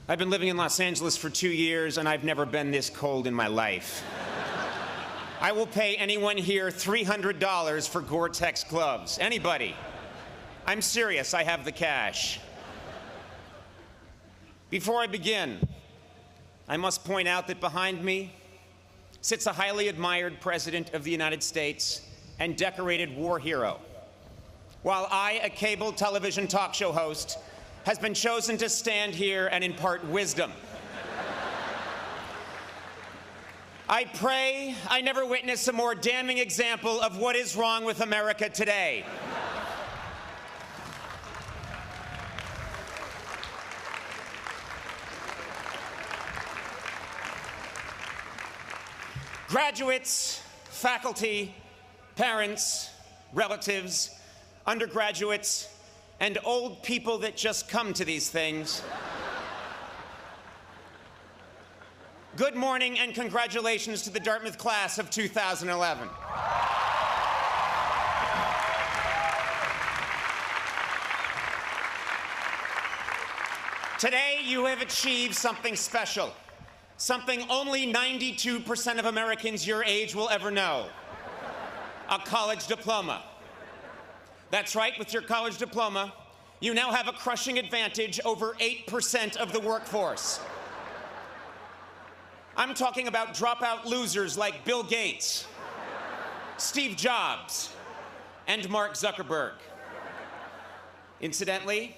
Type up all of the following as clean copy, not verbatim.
I've been living in Los Angeles for 2 years, and I've never been this cold in my life. I will pay anyone here $300 for Gore-Tex gloves. Anybody. I'm serious, I have the cash. Before I begin, I must point out that behind me sits a highly admired President of the United States and decorated war hero, while I, a cable television talk show host, has been chosen to stand here and impart wisdom. I pray I never witness a more damning example of what is wrong with America today. Graduates, faculty, parents, relatives, undergraduates, and old people that just come to these things. Good morning and congratulations to the Dartmouth class of 2011. Today you have achieved something special, something only 92% of Americans your age will ever know: a college diploma. That's right, with your college diploma, you now have a crushing advantage over 8% of the workforce. I'm talking about dropout losers like Bill Gates, Steve Jobs, and Mark Zuckerberg. Incidentally,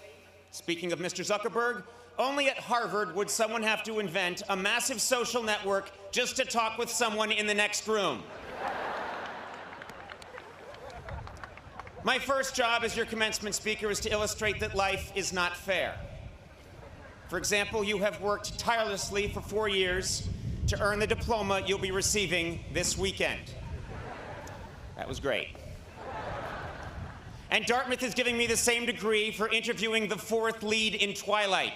speaking of Mr. Zuckerberg, only at Harvard would someone have to invent a massive social network just to talk with someone in the next room. My first job as your commencement speaker is to illustrate that life is not fair. For example, you have worked tirelessly for 4 years to earn the diploma you'll be receiving this weekend. That was great. And Dartmouth is giving me the same degree for interviewing the 4th lead in Twilight.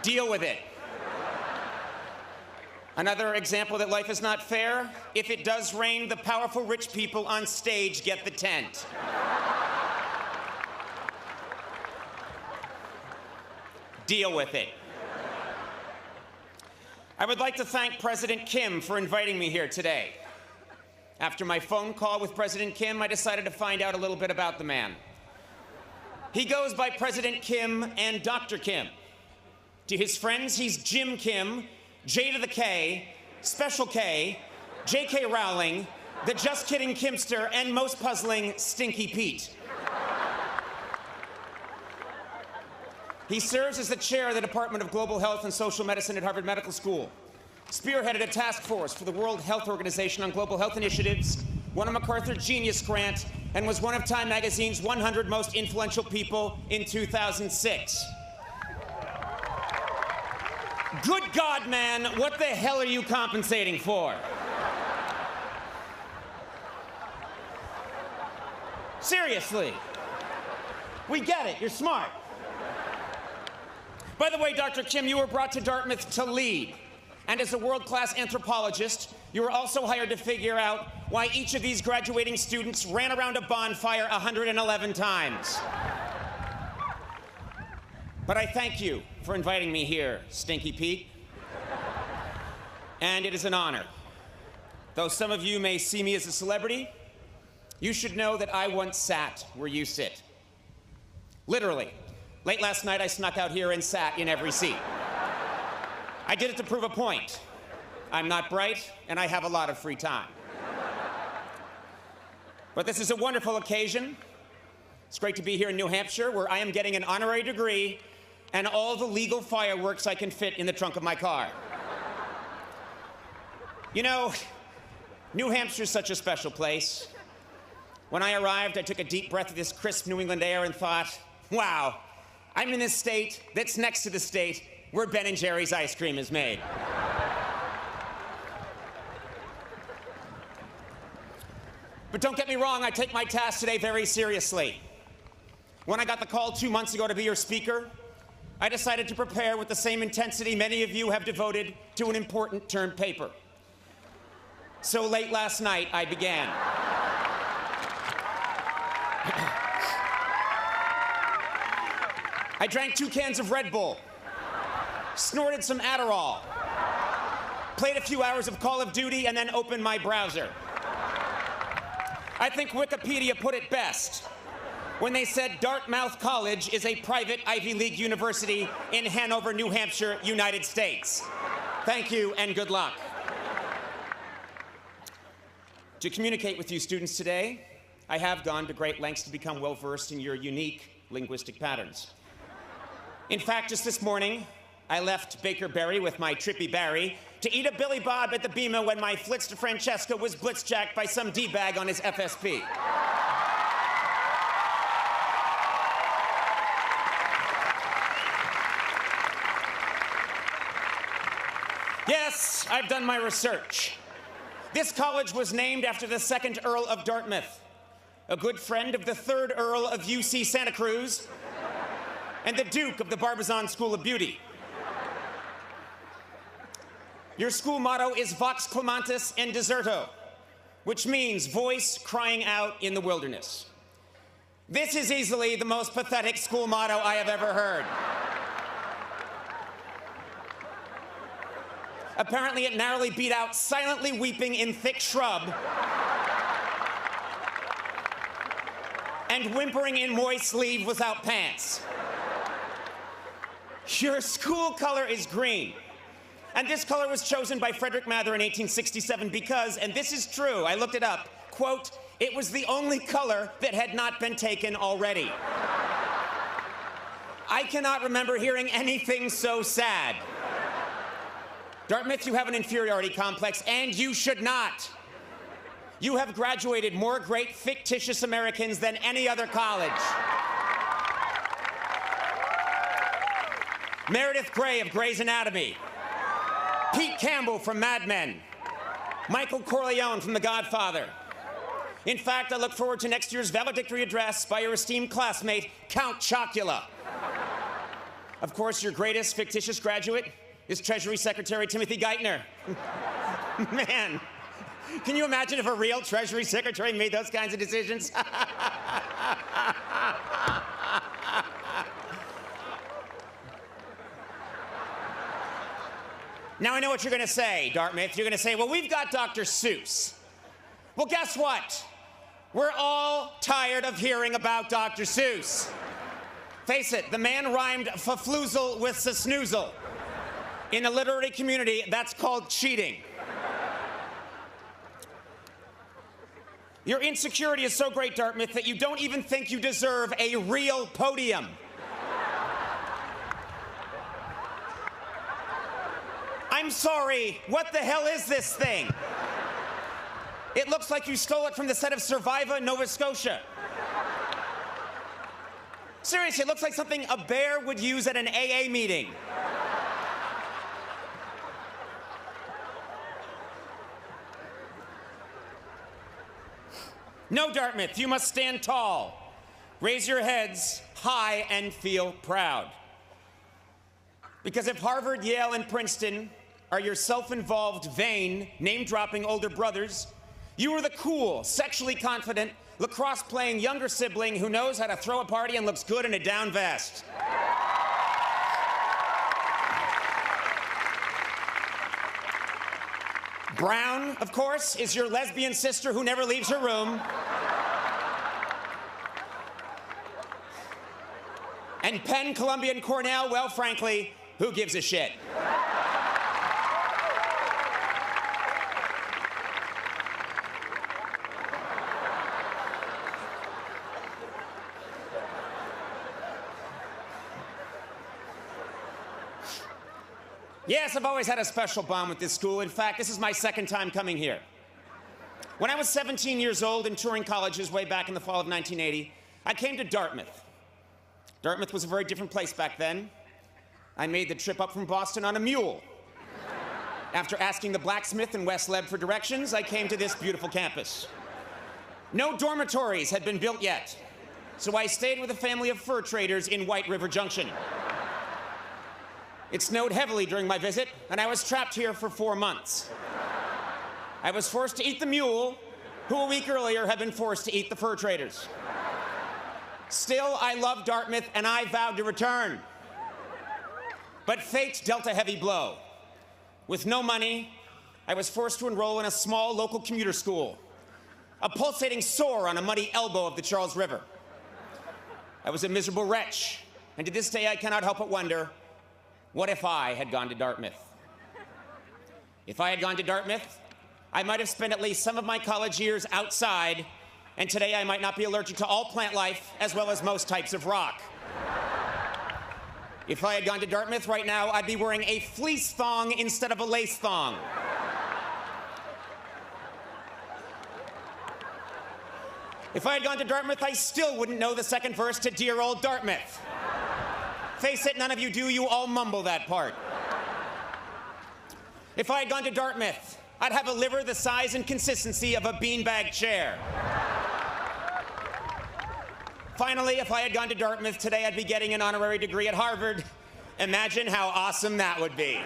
Deal with it. Another example that life is not fair: if it does rain, the powerful rich people on stage get the tent. Deal with it. I would like to thank President Kim for inviting me here today. After my phone call with President Kim, I decided to find out a little bit about the man. He goes by President Kim and Dr. Kim. To his friends, he's Jim Kim, J to the K, Special K, J.K. Rowling, the Just Kidding Kimster, and most puzzling, Stinky Pete. He serves as the chair of the Department of Global Health and Social Medicine at Harvard Medical School, spearheaded a task force for the World Health Organization on global health initiatives, won a MacArthur Genius Grant, and was one of Time Magazine's 100 most influential people in 2006. Good God, man, what the hell are you compensating for? Seriously. We get it, you're smart. By the way, Dr. Kim, you were brought to Dartmouth to lead. And as a world-class anthropologist, you were also hired to figure out why each of these graduating students ran around a bonfire 111 times. But I thank you for inviting me here, Stinky Pete. And it is an honor. Though some of you may see me as a celebrity, you should know that I once sat where you sit. Literally. Late last night, I snuck out here and sat in every seat. I did it to prove a point. I'm not bright, and I have a lot of free time. But this is a wonderful occasion. It's great to be here in New Hampshire, where I am getting an honorary degree and all the legal fireworks I can fit in the trunk of my car. You know, New Hampshire's such a special place. When I arrived, I took a deep breath of this crisp New England air and thought, wow, I'm in this state that's next to the state where Ben & Jerry's ice cream is made. But don't get me wrong, I take my task today very seriously. When I got the call 2 months ago to be your speaker, I decided to prepare with the same intensity many of you have devoted to an important term paper. So late last night, I began. I drank 2 cans of Red Bull, snorted some Adderall, played a few hours of Call of Duty, and then opened my browser. I think Wikipedia put it best when they said Dartmouth College is a private Ivy League university in Hanover, New Hampshire, United States. Thank you and good luck. To communicate with you students today, I have gone to great lengths to become well-versed in your unique linguistic patterns. In fact, just this morning, I left Baker Berry with my Trippy Barry to eat a Billy Bob at the Bima when my Flitz de Francesca was blitzjacked by some D-bag on his FSP. Yes, I've done my research. This college was named after the 2nd Earl of Dartmouth, a good friend of the 3rd Earl of UC Santa Cruz, and the Duke of the Barbizon School of Beauty. Your school motto is Vox Clamantis in Deserto, which means voice crying out in the wilderness. This is easily the most pathetic school motto I have ever heard. Apparently, it narrowly beat out silently weeping in thick shrub and whimpering in moist leave without pants. Your school color is green. And this color was chosen by Frederick Mather in 1867 because, and this is true, I looked it up, quote, it was the only color that had not been taken already. I cannot remember hearing anything so sad. Dartmouth, you have an inferiority complex, and you should not. You have graduated more great fictitious Americans than any other college. Meredith Grey of Grey's Anatomy, Pete Campbell from Mad Men, Michael Corleone from The Godfather. In fact, I look forward to next year's valedictory address by your esteemed classmate, Count Chocula. Of course, your greatest fictitious graduate is Treasury Secretary Timothy Geithner. Man, can you imagine if a real Treasury Secretary made those kinds of decisions? Now I know what you're gonna say, Dartmouth. You're gonna say, well, we've got Dr. Seuss. Well, guess what? We're all tired of hearing about Dr. Seuss. Face it, the man rhymed fafloozle with snoozle. In the literary community, that's called cheating. Your insecurity is so great, Dartmouth, that you don't even think you deserve a real podium. I'm sorry, what the hell is this thing? It looks like you stole it from the set of Survivor, Nova Scotia. Seriously, it looks like something a bear would use at an AA meeting. No, Dartmouth, you must stand tall. Raise your heads high and feel proud. Because if Harvard, Yale, and Princeton are your self-involved, vain, name-dropping older brothers, you are the cool, sexually confident, lacrosse-playing younger sibling who knows how to throw a party and looks good in a down vest. Brown, of course, is your lesbian sister who never leaves her room. And Penn, Columbia, and Cornell, well, frankly, who gives a shit? Yes, I've always had a special bond with this school. In fact, this is my 2nd time coming here. When I was 17 years old and touring colleges way back in the fall of 1980, I came to Dartmouth. Dartmouth was a very different place back then. I made the trip up from Boston on a mule. After asking the blacksmith in West Leb for directions, I came to this beautiful campus. No dormitories had been built yet, so I stayed with a family of fur traders in White River Junction. It snowed heavily during my visit, and I was trapped here for 4 months. I was forced to eat the mule, who a week earlier had been forced to eat the fur traders. Still, I love Dartmouth, and I vowed to return. But fate dealt a heavy blow. With no money, I was forced to enroll in a small local commuter school, a pulsating sore on a muddy elbow of the Charles River. I was a miserable wretch, and to this day I cannot help but wonder, what if I had gone to Dartmouth? If I had gone to Dartmouth, I might have spent at least some of my college years outside, and today I might not be allergic to all plant life, as well as most types of rock. If I had gone to Dartmouth right now, I'd be wearing a fleece thong instead of a lace thong. If I had gone to Dartmouth, I still wouldn't know the second verse to Dear Old Dartmouth. Face it, none of you do, you all mumble that part. If I had gone to Dartmouth, I'd have a liver the size and consistency of a beanbag chair. Finally, if I had gone to Dartmouth today, I'd be getting an honorary degree at Harvard. Imagine how awesome that would be.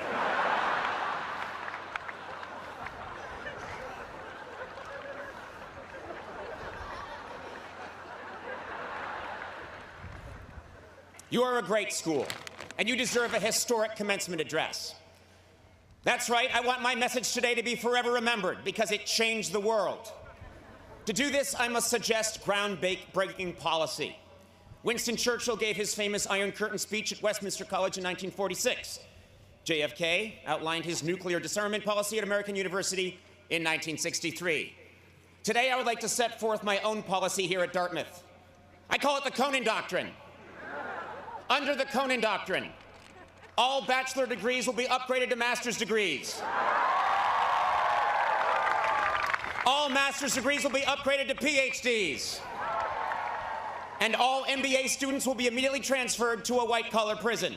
You are a great school, and you deserve a historic commencement address. That's right, I want my message today to be forever remembered because it changed the world. To do this, I must suggest groundbreaking policy. Winston Churchill gave his famous Iron Curtain speech at Westminster College in 1946. JFK outlined his nuclear disarmament policy at American University in 1963. Today, I would like to set forth my own policy here at Dartmouth. I call it the Conan Doctrine. Under the Conan Doctrine, all bachelor degrees will be upgraded to master's degrees. All master's degrees will be upgraded to PhDs. And all MBA students will be immediately transferred to a white-collar prison.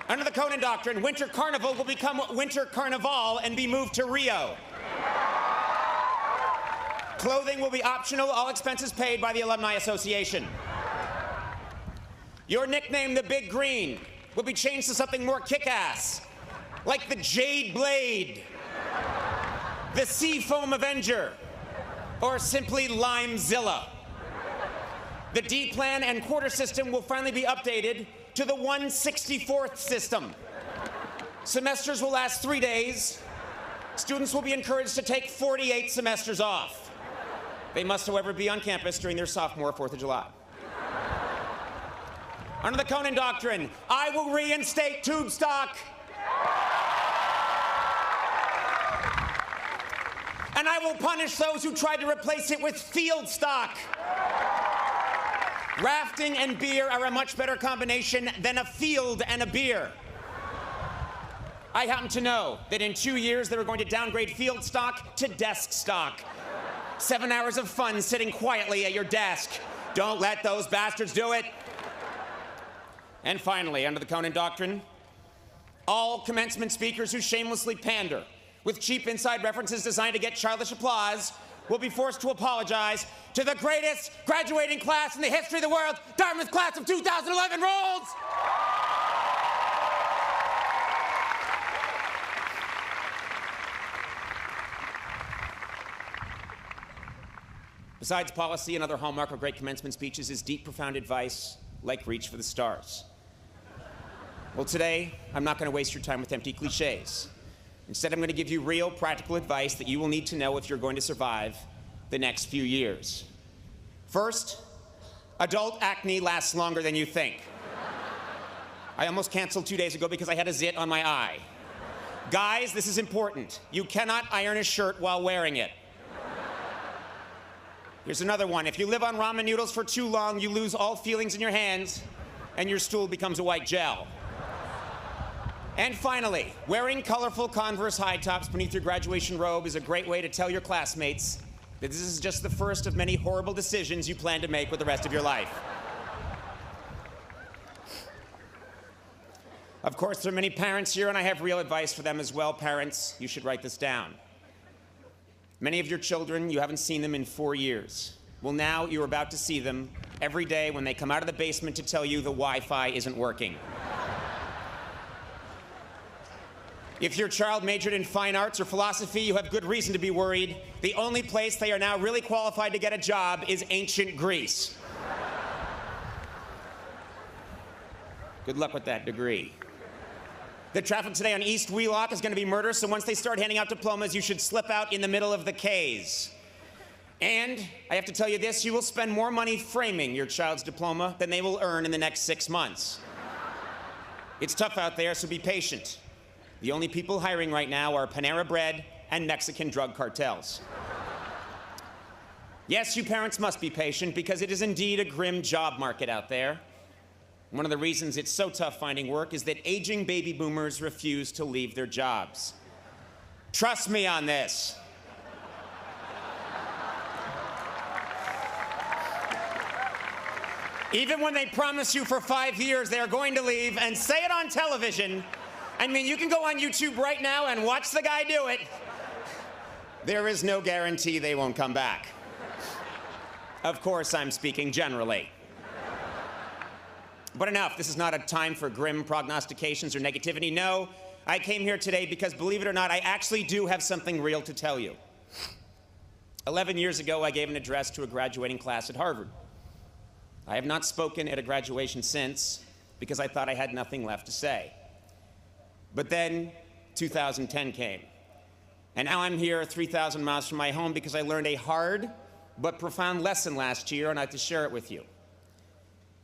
Under the Conan Doctrine, Winter Carnival will become Winter Carnival and be moved to Rio. Clothing will be optional, all expenses paid by the Alumni Association. Your nickname, the Big Green, will be changed to something more kick-ass, like the Jade Blade, the Seafoam Avenger, or simply Limezilla. The D-plan and quarter system will finally be updated to the 1/64th system. Semesters will last 3 days. Students will be encouraged to take 48 semesters off. They must, however, be on campus during their sophomore 4th of July. Under the Conan Doctrine, I will reinstate tube stock. And I will punish those who tried to replace it with field stock. Rafting and beer are a much better combination than a field and a beer. I happen to know that in 2 years, they were going to downgrade field stock to desk stock. 7 hours of fun sitting quietly at your desk. Don't let those bastards do it. And finally, under the Conan Doctrine, all commencement speakers who shamelessly pander with cheap inside references designed to get childish applause will be forced to apologize to the greatest graduating class in the history of the world, Dartmouth class of 2011 rolls! Besides policy, another hallmark of great commencement speeches is deep, profound advice, like reach for the stars. Well, today, I'm not going to waste your time with empty cliches. Instead, I'm going to give you real, practical advice that you will need to know if you're going to survive the next few years. First, adult acne lasts longer than you think. I almost canceled 2 days ago because I had a zit on my eye. Guys, this is important. You cannot iron a shirt while wearing it. Here's another one. If you live on ramen noodles for too long, you lose all feelings in your hands, and your stool becomes a white gel. And finally, wearing colorful Converse high tops beneath your graduation robe is a great way to tell your classmates that this is just the first of many horrible decisions you plan to make with the rest of your life. Of course, there are many parents here, and I have real advice for them as well. Parents, you should write this down. Many of your children, you haven't seen them in 4 years. Well, now you're about to see them every day when they come out of the basement to tell you the Wi-Fi isn't working. If your child majored in fine arts or philosophy, you have good reason to be worried. The only place they are now really qualified to get a job is ancient Greece. Good luck with that degree. The traffic today on East Wheelock is going to be murder, so once they start handing out diplomas, you should slip out in the middle of the K's. And I have to tell you this, you will spend more money framing your child's diploma than they will earn in the next 6 months. It's tough out there, so be patient. The only people hiring right now are Panera Bread and Mexican drug cartels. Yes, you parents must be patient because it is indeed a grim job market out there. One of the reasons it's so tough finding work is that aging baby boomers refuse to leave their jobs. Trust me on this. Even when they promise you for 5 years they are going to leave and say it on television, I mean, you can go on YouTube right now and watch the guy do it. There is no guarantee they won't come back. Of course, I'm speaking generally. But enough, this is not a time for grim prognostications or negativity. No, I came here today because, believe it or not, I actually do have something real to tell you. 11 years ago, I gave an address to a graduating class at Harvard. I have not spoken at a graduation since because I thought I had nothing left to say. But then 2010 came. And now I'm here 3,000 miles from my home because I learned a hard but profound lesson last year, and I have to share it with you.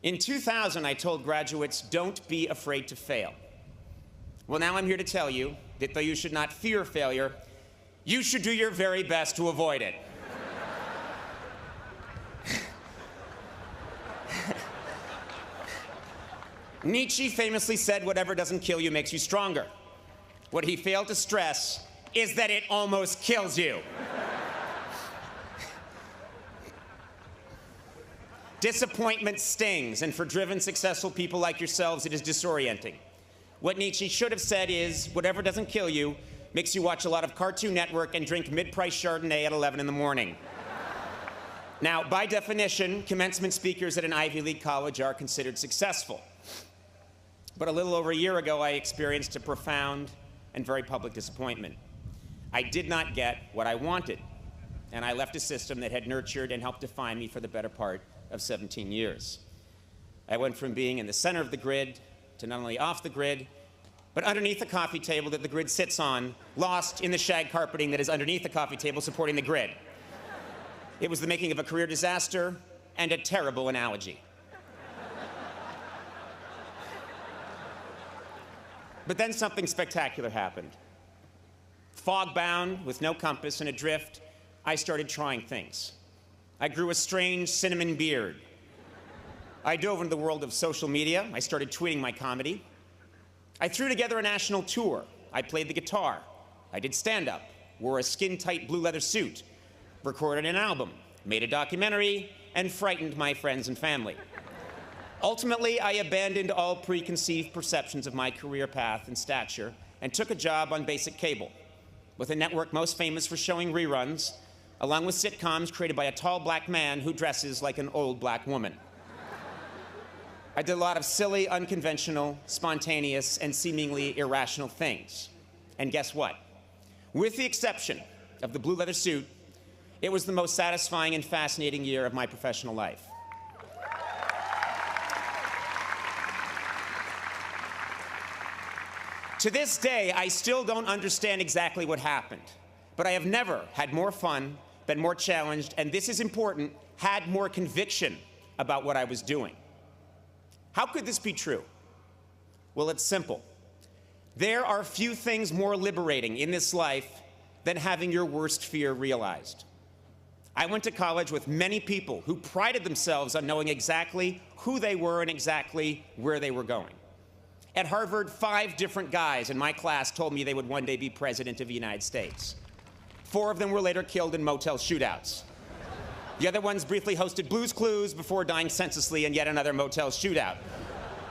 In 2000, I told graduates, don't be afraid to fail. Well, now I'm here to tell you that though you should not fear failure, you should do your very best to avoid it. Nietzsche famously said, whatever doesn't kill you makes you stronger. What he failed to stress is that it almost kills you. Disappointment stings, and for driven, successful people like yourselves, it is disorienting. What Nietzsche should have said is, whatever doesn't kill you makes you watch a lot of Cartoon Network and drink mid-price Chardonnay at 11 in the morning. Now, by definition, commencement speakers at an Ivy League college are considered successful. But a little over a year ago, I experienced a profound and very public disappointment. I did not get what I wanted, and I left a system that had nurtured and helped define me for the better part of 17 years. I went from being in the center of the grid to not only off the grid, but underneath the coffee table that the grid sits on, lost in the shag carpeting that is underneath the coffee table supporting the grid. It was the making of a career disaster and a terrible analogy. But then something spectacular happened. Fog-bound, with no compass and adrift, I started trying things. I grew a strange cinnamon beard. I dove into the world of social media. I started tweeting my comedy. I threw together a national tour. I played the guitar. I did stand-up, wore a skin-tight blue leather suit, recorded an album, made a documentary, and frightened my friends and family. Ultimately, I abandoned all preconceived perceptions of my career path and stature and took a job on basic cable, with a network most famous for showing reruns, along with sitcoms created by a tall black man who dresses like an old black woman. I did a lot of silly, unconventional, spontaneous, and seemingly irrational things. And guess what? With the exception of the blue leather suit, it was the most satisfying and fascinating year of my professional life. To this day, I still don't understand exactly what happened, but I have never had more fun, been more challenged, and this is important, had more conviction about what I was doing. How could this be true? Well, it's simple. There are few things more liberating in this life than having your worst fear realized. I went to college with many people who prided themselves on knowing exactly who they were and exactly where they were going. At Harvard, 5 different guys in my class told me they would one day be president of the United States. 4 of them were later killed in motel shootouts. The other ones briefly hosted Blue's Clues before dying senselessly in yet another motel shootout.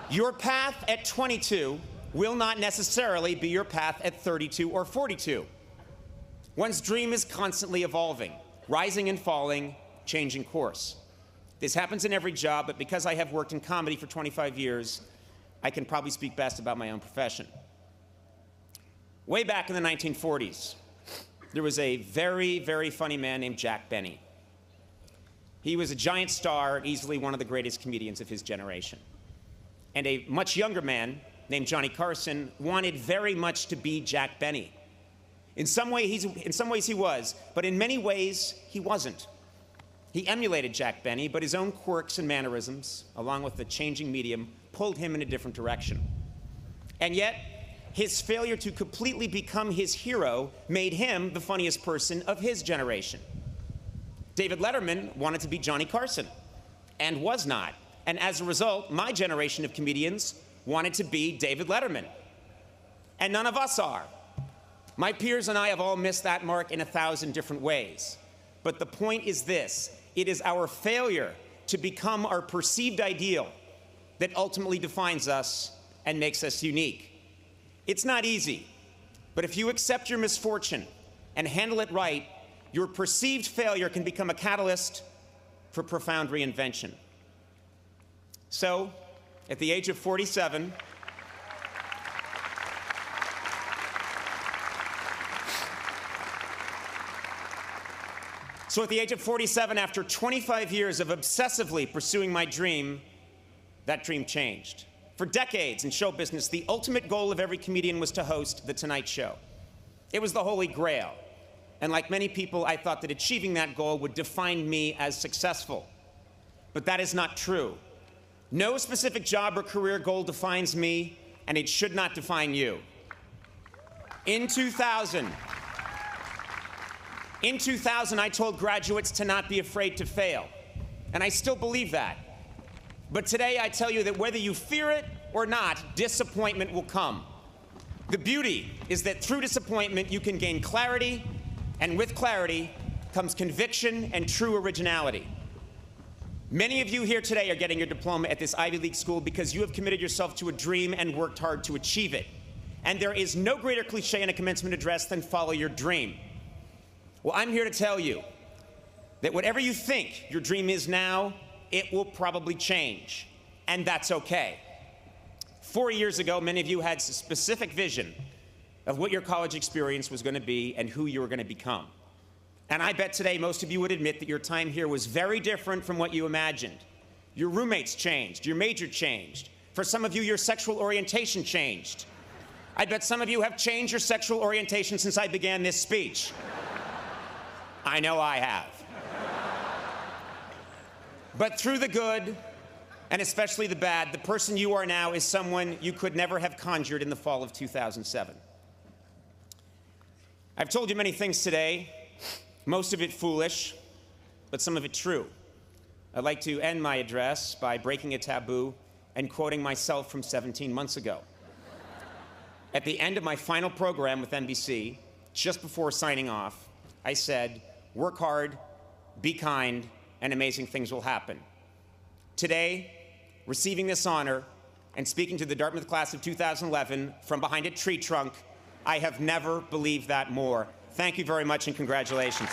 Your path at 22 will not necessarily be your path at 32 or 42. One's dream is constantly evolving, rising and falling, changing course. This happens in every job, but because I have worked in comedy for 25 years, I can probably speak best about my own profession. Way back in the 1940s, there was a very, very funny man named Jack Benny. He was a giant star, easily one of the greatest comedians of his generation. And a much younger man named Johnny Carson wanted very much to be Jack Benny. In some ways he was, but in many ways he wasn't. He emulated Jack Benny, but his own quirks and mannerisms, along with the changing medium, pulled him in a different direction. And yet, his failure to completely become his hero made him the funniest person of his generation. David Letterman wanted to be Johnny Carson, and was not. And as a result, my generation of comedians wanted to be David Letterman. And none of us are. My peers and I have all missed that mark in 1,000 different ways. But the point is this: it is our failure to become our perceived ideal that ultimately defines us and makes us unique. It's not easy, but if you accept your misfortune and handle it right, your perceived failure can become a catalyst for profound reinvention. So, at the age of 47, after 25 years of obsessively pursuing my dream, that dream changed. For decades in show business, the ultimate goal of every comedian was to host The Tonight Show. It was the holy grail. And like many people, I thought that achieving that goal would define me as successful. But that is not true. No specific job or career goal defines me, and it should not define you. In 2000, I told graduates to not be afraid to fail, and I still believe that. But today I tell you that whether you fear it or not, disappointment will come. The beauty is that through disappointment you can gain clarity, and with clarity comes conviction and true originality. Many of you here today are getting your diploma at this Ivy League school because you have committed yourself to a dream and worked hard to achieve it. And there is no greater cliche in a commencement address than follow your dream. Well, I'm here to tell you that whatever you think your dream is now, it will probably change, and that's okay. 4 years ago, many of you had a specific vision of what your college experience was going to be and who you were going to become. And I bet today most of you would admit that your time here was very different from what you imagined. Your roommates changed, your major changed. For some of you, your sexual orientation changed. I bet some of you have changed your sexual orientation since I began this speech. I know I have. But through the good, and especially the bad, the person you are now is someone you could never have conjured in the fall of 2007. I've told you many things today, most of it foolish, but some of it true. I'd like to end my address by breaking a taboo and quoting myself from 17 months ago. At the end of my final program with NBC, just before signing off, I said, "Work hard, be kind, and amazing things will happen." Today, receiving this honor and speaking to the Dartmouth class of 2011 from behind a tree trunk, I have never believed that more. Thank you very much and congratulations.